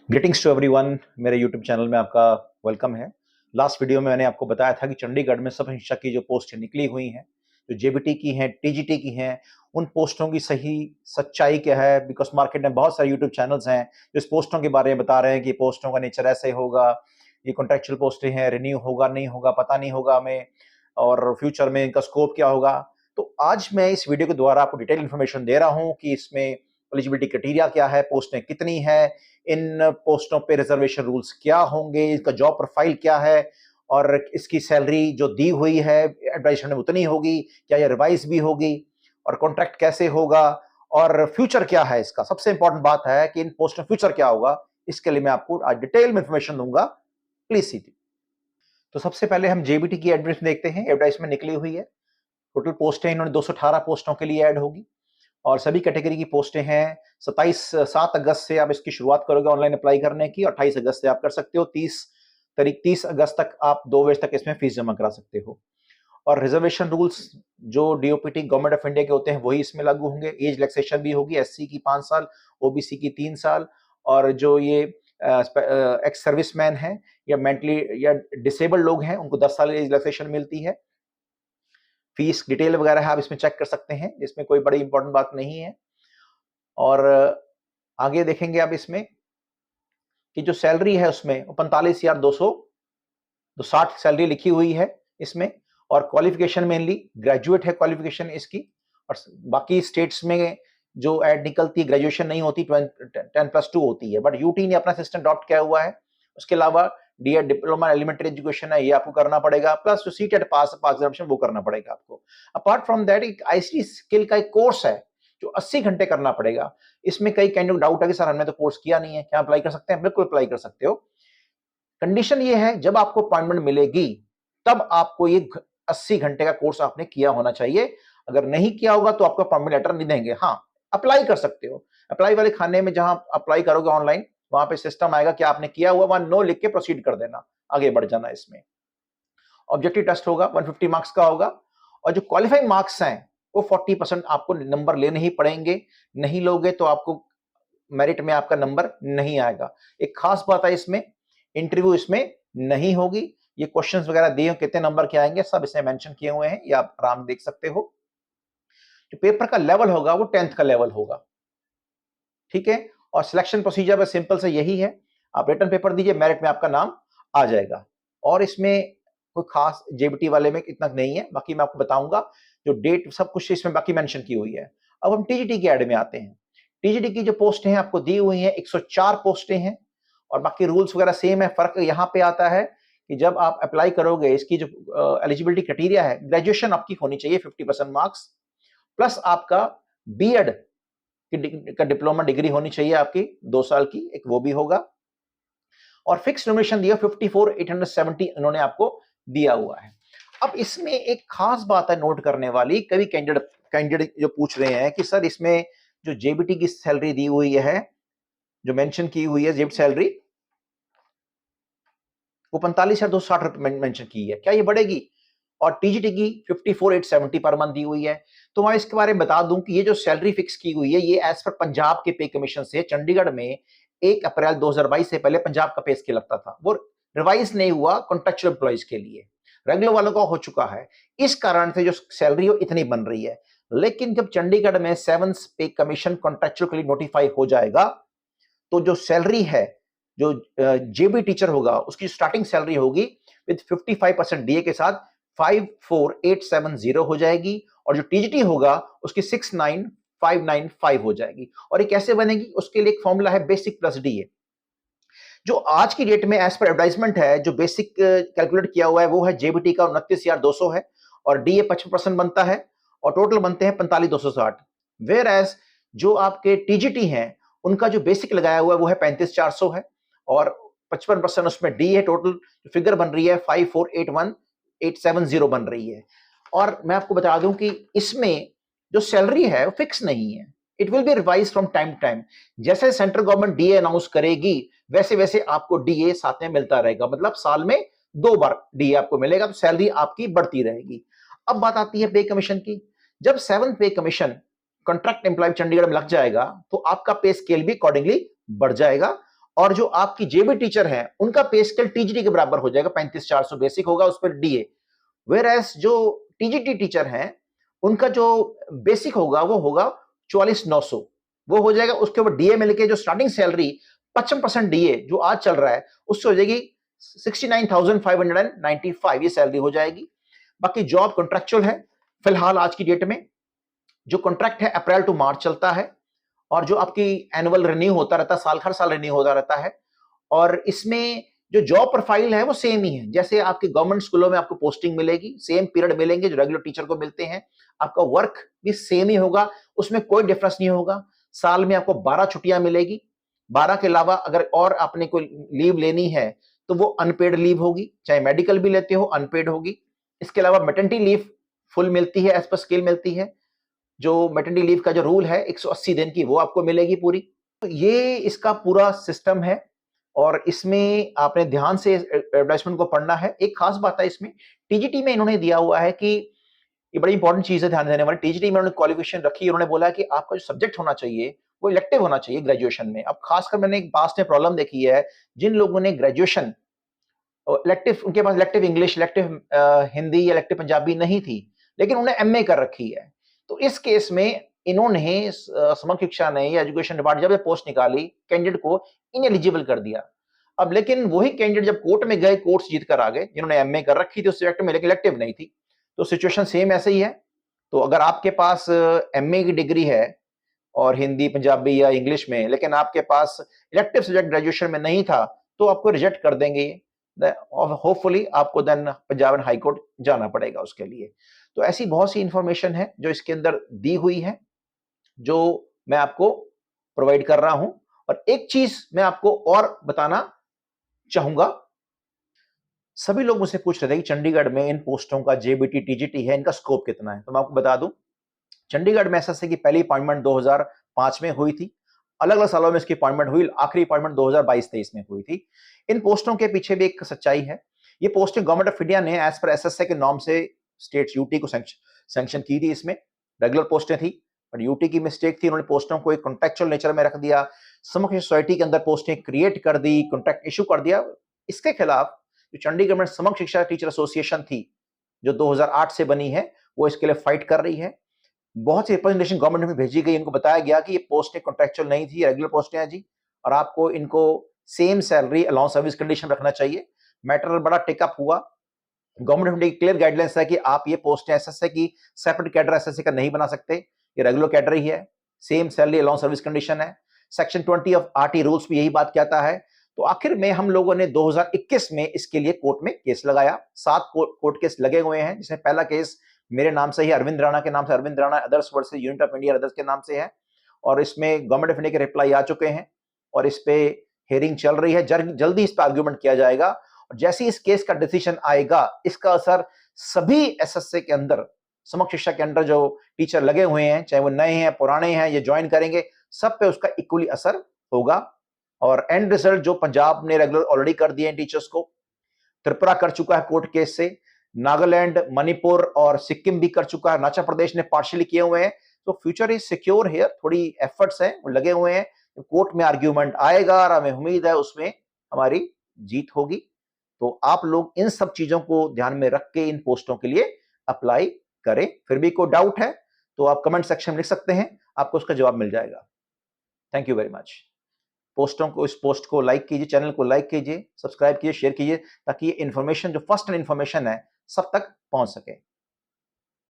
Greetings to everyone. मेरे YouTube channel में आपका वेलकम है। लास्ट वीडियो में मैंने आपको बताया था कि चंडीगढ़ में सब शिक्षक की जो पोस्टें निकली हुई हैं, जो जेबीटी की हैं, टीजीटी की हैं, उन पोस्टों की सही सच्चाई क्या है। बिकॉज मार्केट में बहुत सारे यूट्यूब चैनल्स हैं जो इस पोस्टों के बारे में बता रहे हैं कि पोस्टों का नेचर ऐसे होगा, ये कॉन्ट्रेक्चुअल पोस्टें हैं, रिन्यू होगा नहीं होगा पता नहीं होगा हमें, और फ्यूचर में इनका स्कोप क्या होगा। तो आज मैं इस वीडियो के द्वारा आपको डिटेल इन्फॉर्मेशन दे रहा हूँ कि इसमें एलिजिबिलिटी क्राइटेरिया क्या है, पोस्टें कितनी है, इन पोस्टों पे रिजर्वेशन रूल्स क्या होंगे, इसका जॉब प्रोफाइल क्या है, और इसकी सैलरी जो दी हुई है एडवर्टाइजमेंट में उतनी होगी क्या, ये रिवाइज भी होगी, और कॉन्ट्रैक्ट कैसे होगा, और फ्यूचर क्या है इसका। सबसे इंपॉर्टेंट बात है कि इन पोस्ट में फ्यूचर क्या होगा, इसके लिए मैं आपको आज डिटेल में इंफॉर्मेशन दूंगा। Please see. तो सबसे पहले हम जेबीटी की एडवर्टाइजमेंट देखते हैं। एडवर्टाइजमेंट निकली हुई है, टोटल पोस्टें इन्होंने 218 पोस्टों के लिए ऐड होगी और सभी कैटेगरी की पोस्टें हैं। 7 अगस्त से आप इसकी शुरुआत करोगे ऑनलाइन अप्लाई करने की, 28 अगस्त से आप कर सकते हो। 30 अगस्त तक आप 2 बजे तक इसमें फीस जमा करा सकते हो। और रिजर्वेशन रूल्स जो डीओपीटी गवर्नमेंट ऑफ इंडिया के होते हैं वही इसमें लागू होंगे। एज रिलैक्सेशन भी होगी, एससी की 5 साल, ओबीसी की 3 साल, और जो ये एक्स सर्विसमैन हैं या मेंटली या डिसेबल्ड लोग हैं उनको 10 साल एज रिलैक्सेशन मिलती है। फीस डिटेल वगैरह आप इसमें चेक कर सकते हैं, इसमें कोई बड़ी इंपॉर्टेंट बात नहीं है। और आगे देखेंगे आप इसमें कि जो सैलरी है उसमें 45,260 सैलरी लिखी हुई है इसमें। और क्वालिफिकेशन मेनली ग्रेजुएट है क्वालिफिकेशन इसकी। और बाकी स्टेट्स में जो एड निकलती है ग्रेजुएशन नहीं होती, 10+2 होती है, बट यूटी ने अपना सिस्टम अडॉप्ट किया हुआ है। उसके अलावा डीएड डिप्लोमा एलिमेंट्री एजुकेशन है, ये आपको करना पड़ेगा, प्लस जो सीटेट पास एग्जामिनेशन वो करना पड़ेगा आपको। अपार्ट फ्रॉम दैट एक आईसीटी स्किल का एक कोर्स है जो 80 घंटे करना पड़ेगा। इसमें कई कैंडिडेट डाउट है कि सर हमने तो कोर्स किया नहीं है, क्या अप्लाई कर सकते हैं? बिल्कुल अप्लाई कर सकते हो। कंडीशन ये है जब आपको अपॉइंटमेंट मिलेगी तब आपको ये 80 घंटे का कोर्स आपने किया होना चाहिए। अगर नहीं किया होगा तो आपको अपॉइंटमेंट लेटर नहीं देंगे। हाँ, अप्लाई कर सकते हो। अप्लाई वाले खाने में जहां अप्लाई करोगे ऑनलाइन, वहां पे सिस्टम आएगा कि आपने किया हुआ, वहां नो लिख के प्रोसीड कर देना, आगे बढ़ जाना। इसमें ऑब्जेक्टिव टेस्ट होगा, 150 मार्क्स का होगा, और जो क्वालिफाइंग मार्क्स हैं वो 40% आपको नंबर लेने ही पड़ेंगे। नहीं लोगे तो आपको मेरिट में आपका नंबर नहीं आएगा। एक खास बात है इसमें, इंटरव्यू इसमें नहीं होगी। ये क्वेश्चंस वगैरह दिए कितने नंबर के आएंगे सब इसमें मेंशन किए हुए हैं, ये आप आराम देख सकते हो। जो पेपर का लेवल होगा वो 10th का लेवल होगा, ठीक है। और सिलेक्शन प्रोसीजर बस सिंपल से यही है, आप रिटन पेपर दीजिए, मेरिट में आपका नाम आ जाएगा। और इसमें कोई खास जेबीटी वाले में इतना नहीं है, बाकी मैं आपको बताऊंगा जो डेट सब कुछ इसमें बाकी मेंशन की हुई है। अब हम टीजीटी की एड में आते हैं। टीजीटी की जो पोस्ट हैं आपको दी हुई हैं, 104 पोस्टें हैं, और बाकी रूल्स वगैरह सेम है। फर्क यहाँ पे आता है कि जब आप अप्लाई करोगे, इसकी जो एलिजिबिलिटी क्राइटेरिया है, ग्रेजुएशन आपकी होनी चाहिए 50% मार्क्स, प्लस आपका बीएड का डिप्लोमा डिग्री होनी चाहिए आपकी 2 साल की, एक वो भी होगा। और फिक्स नॉमिनेशन दिया 54,870 इन्होंने आपको दिया हुआ है। अब इसमें एक खास बात है नोट करने वाली, कभी कैंडिडेट जो पूछ रहे हैं कि सर इसमें जो जेबीटी की सैलरी दी हुई है, जो मेंशन की हुई है जेबीटी सैलरी, वो 45,260 रुपए मेंशन की है, क्या ये बढ़ेगी? और टीजीटी की 54,870 पर मंथ दी हुई है। तो मैं इसके बारे में बता दूं कि ये जो सैलरी फिक्स की हुई है ये एज पर पंजाब के पे कमीशन से चंडीगढ़ में 1 अप्रैल 2022 से पहले पंजाब का पे स्केल लगता था, वो रिवाइज नहीं हुआ कॉन्ट्रेक्चुअल एम्प्लॉइज के लिए, रेगुलर वालों का हो चुका है। इस कारण से जो सैलरी हो इतनी बन रही है। लेकिन जब चंडीगढ़ में 7th पे कमीशन कॉन्ट्रेक्चुअल के लिए नोटिफाई हो जाएगा तो जो सैलरी है, जो जेबी टीचर होगा उसकी स्टार्टिंग सैलरी होगी विद 55% डीए के साथ 54,870 हो जाएगी, और जो टीजीटी होगा उसकी 69,595 हो जाएगी। और ये कैसे बनेगी, उसके लिए एक फॉर्मूला है बेसिक प्लस डीए। जो आज की डेट में एज पर एडवर्टाइजमेंट है, जो बेसिक कैलकुलेट किया हुआ है वो है जेबीटी का 29,200 है, और डीए 55% बनता है, और टोटल बनते हैं 45,260। वेयर एज जो आपके टीजीटी हैं उनका जो बेसिक लगाया हुआ है वो है 35,400 है, और 55% उसमें डी है। टोटल फिगर बन रही है 54,81870 बन रही है। और मैं आपको बता दूं कि इसमें जो सैलरी है वो फिक्स नहीं है, it will be revise from time to time. जैसे सेंट्रल गवर्नमेंट डीए अनाउंस करेगी वैसे वैसे आपको डीए साथ में मिलता रहेगा, मतलब साल में 2 बार डीए आपको मिलेगा, तो सैलरी आपकी बढ़ती रहेगी। अब बात आती है पे कमीशन की। जब 7th पे कमीशन कॉन्ट्रैक्ट एम्प्लॉय चंडीगढ़ में लग जाएगा तो आपका पे स्केल भी अकॉर्डिंगली बढ़ जाएगा, और जो आपकी जेबी टीचर है उनका पे स्केल टीजीटी के बराबर हो जाएगा, 35,400 बेसिक होगा, उस पर डीए। वेयर एज जो टीजीटी टीचर हैं उनका जो बेसिक होगा वो होगा 44,900, वो हो जाएगा। उसके ऊपर डीए मिलके जो स्टार्टिंग सैलरी 55% डीए जो आज चल रहा है उससे हो जाएगी 69,595, ये सैलरी हो जाएगी। बाकी जॉब कॉन्ट्रैक्चुअल है फिलहाल आज की डेट में। जो कॉन्ट्रैक्ट है अप्रैल टू मार्च चलता है और जो आपकी एनुअल रिन्यू होता रहता है, साल हर साल रिन्यू होता रहता है। और इसमें जो जॉब प्रोफाइल है वो सेम ही है, जैसे आपके गवर्नमेंट स्कूलों में आपको पोस्टिंग मिलेगी, सेम पीरियड मिलेंगे जो रेगुलर टीचर को मिलते हैं। आपका वर्क भी सेम ही होगा, उसमें कोई डिफरेंस नहीं होगा। साल में आपको 12 छुट्टियां मिलेगी, 12 के अलावा अगर और आपने कोई लीव लेनी है तो वो अनपेड लीव होगी, चाहे मेडिकल भी लेते हो अनपेड होगी। इसके अलावा मैटरनिटी लीव फुल मिलती है, एज पर स्केल मिलती है। जो मैटरनिटी लीव का जो रूल है 180 दिन की, वो आपको मिलेगी पूरी। तो ये इसका पूरा सिस्टम है और इसमें आपने ध्यान से एडवर्टाइजमेंट को पढ़ना है। एक खास बात है इसमें, टीजीटी में इन्होंने दिया हुआ है कि ये बड़ी इंपॉर्टेंट चीज है ध्यान देने वाली। टीजीटी में उन्होंने क्वालिफिकेशन रखी, उन्होंने बोला कि आपका जो सब्जेक्ट होना चाहिए वो इलेक्टिव होना चाहिए ग्रेजुएशन में। अब खासकर मैंने एक पास्ट में प्रॉब्लम देखी है, जिन लोगों ने ग्रेजुएशन इलेक्टिव, उनके पास इलेक्टिव इंग्लिश, इलेक्टिव हिंदी या इलेक्टिव पंजाबी नहीं थी, लेकिन उन्हें एमए कर रखी है, तो इस केस में इन्होंने समग्र शिक्षा ने या एजुकेशन डिपार्टमेंट जब पोस्ट निकाली, कैंडिडेट को इनएलिजिबल कर दिया। अब लेकिन वही कैंडिडेट जब कोर्ट में गए, कोर्ट जीत कर आ गए, जिन्होंने एमए कर रखी थी उस सब्जेक्ट में लेकिन इलेक्टिव नहीं थी। तो सिचुएशन सेम ऐसे ही है। तो अगर आपके पास एमए की डिग्री है और हिंदी, पंजाबी या इंग्लिश में, लेकिन आपके पास इलेक्टिव सब्जेक्ट ग्रेजुएशन में नहीं था, तो आपको रिजेक्ट कर देंगे ये। होपफुली आपको then Punjab and high court जाना पड़ेगा उसके लिए। तो ऐसी बहुत सी इंफॉर्मेशन है जो इसके अंदर दी हुई है, जो मैं आपको प्रोवाइड कर रहा हूं। और एक चीज मैं आपको और बताना चाहूंगा, सभी लोग मुझसे पूछ रहे थे कि चंडीगढ़ में इन पोस्टों का जेबीटी टीजीटी है, इनका स्कोप कितना है। तो मैं आपको बता दूं, चंडीगढ़ में एसएससी की पहली अपॉइंटमेंट 2005 में हुई थी, अलग अलग सालों में इसकी अपॉइंटमेंट हुई, आखिरी अपॉइंटमेंट 2022-23 में हुई थी। इन पोस्टों के पीछे भी एक सच्चाई है। ये पोस्टें गवर्नमेंट ऑफ इंडिया ने एज पर एसएससी के नॉर्म से स्टेट यूटी को सैंक्शन की थी। इसमें रेगुलर पोस्टें थी, बट यूटी की मिस्टेक थी, उन्होंने पोस्टों को एक कॉन्ट्रैक्चुअल नेचर में रख दिया, समग्र सोसाइटी के अंदर पोस्टें क्रिएट कर दी, कॉन्ट्रैक्ट इशू कर दिया। इसके खिलाफ जो चंडीगढ़ में समग्र शिक्षा टीचर एसोसिएशन थी, जो 2008 से बनी है, वो इसके लिए फाइट कर रही है। बहुत सी रिप्रेजेंटेशन गवर्नमेंट में भेजी गई, इनको बताया गया कि ये पोस्टें कॉन्ट्रैक्चुअल नहीं थी, रेगुलर पोस्टें हैं जी, और आपको इनको same salary allowance service condition रखना चाहिए। मैटर बड़ा टेकअप हुआ। गवर्नमेंट ऑफ इंडिया की क्लियर गाइडलाइंस है कि आप ये पोस्टें एसएससी की सेपरेट कैडर एसएससी का नहीं बना सकते, ये रेगुलर कैडर ही है, same salary allowance service condition है। सेक्शन 20 ऑफ आरटी रूल्स भी यही बात कहता है। तो आखिर में हम लोगों ने 2021 में इसके लिए कोर्ट में केस लगाया। 7 कोर्ट केस लगे हुए हैं, जिसमें पहला केस मेरे नाम से ही, अरविंद राणा के नाम से, Arvind Rana others versus unit of India others के नाम से है, और इसमें गवर्नमेंट ऑफ इंडिया के रिप्लाई आ चुके हैं और इस पे हियरिंग चल रही है। जल्दी इस पर आर्ग्यूमेंट किया जाएगा और जैसे इस केस का डिसीजन आएगा, इसका असर सभी एसएससी के अंदर, समग्र शिक्षा के अंदर जो टीचर लगे हुए हैं, चाहे वो नए हैं, पुराने हैं, ये ज्वाइन करेंगे, सब पे उसका इक्वली असर होगा। और एंड रिजल्ट जो पंजाब ने रेगुलर ऑलरेडी कर दिए हैं टीचर्स को, त्रिपुरा कर चुका है कोर्ट केस से, नागालैंड, मणिपुर और सिक्किम भी कर चुका है, अरुणाचल प्रदेश ने पार्शियली किए हुए हैं। तो फ्यूचर इज सिक्योर हियर, थोड़ी एफर्ट्स हैं वो लगे हुए हैं। कोर्ट में आर्ग्यूमेंट आएगा और हमें उम्मीद है उसमें हमारी जीत होगी। तो आप लोग इन सब चीजों को ध्यान में रख के इन पोस्टों के लिए अप्लाई करें। फिर भी कोई डाउट है तो आप कमेंट सेक्शन में लिख सकते हैं, आपको उसका जवाब मिल जाएगा। Thank you very much. पोस्टों को, इस पोस्ट को लाइक कीजिए, चैनल को लाइक कीजिए, सब्सक्राइब कीजिए, शेयर कीजिए, ताकि ये इन्फॉर्मेशन जो फर्स्ट इन्फॉर्मेशन है सब तक पहुंच सके।